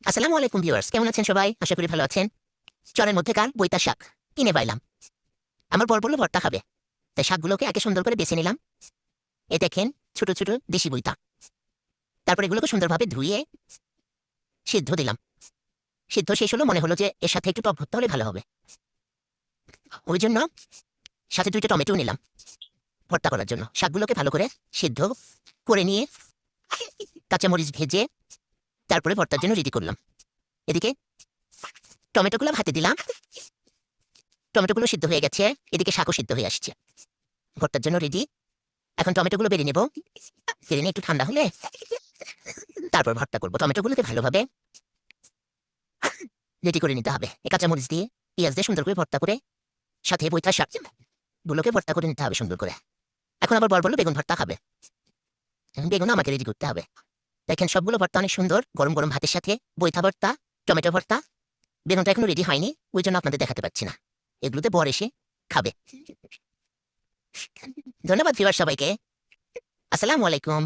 আসসালামু আলাইকুম ভিউয়ার্স, কেমন আছেন সবাই? আশা করি ভালো আছেন। চরের মধ্যেকার বইতা শাক কিনে পাইলাম। আমার বর বলল ভর্তা খাবে, তাই শাকগুলোকে আগে সুন্দর করে বেছে নিলাম। এ দেখেন, ছোট ছোট দেশি বইতা। তারপর এগুলোকে সুন্দরভাবে ধুয়ে সিদ্ধ দিলাম। সিদ্ধ শেষ হলো, মনে হলো যে এর সাথে একটু টক ভর্তা হলে ভালো হবে। ওই জন্য সাথে 2টা টমেটো নিলাম ভর্তা করার জন্য। শাকগুলোকে ভালো করে সিদ্ধ করে নিয়ে কাঁচামরিচ ভেজে তারপরে ভর্তার জন্য রেডি করলাম। এদিকে টমেটোগুলো ভাতে দিলাম। টমেটোগুলো সিদ্ধ হয়ে গেছে, এদিকে শাকও সিদ্ধ হয়ে আসছে। ভর্তার জন্য রেডি। এখন টমেটোগুলো বেড়ে নেব। বেড়ে নিয়ে একটু ঠান্ডা হলে তারপর ভর্তা করবো। টমেটোগুলোকে ভালোভাবে রেডি করে নিতে হবে। এই কাঁচামরিচ দিয়ে, পেঁয়াজ দিয়ে সুন্দর করে ভর্তা করে সাথে বইটা শাক গুলোকে ভর্তা করে নিতে হবে সুন্দর করে। এখন আবার বর বললো বেগুন ভর্তা খাবে। বেগুন আমাকে রেডি করতে হবে। দেখেন, সবগুলো ভর্তা অনেক সুন্দর, গরম গরম ভাতের সাথে বইটা ভর্তা, টমেটো ভর্তা। বেগুনটা এখনো রেডি হয়নি, ওই জন্য আপনাদের দেখাতে পাচ্ছি না। এগুলোতে বর এসে খাবে। ধন্যবাদ ভিউয়ার সবাইকে। আসসালামু আলাইকুম।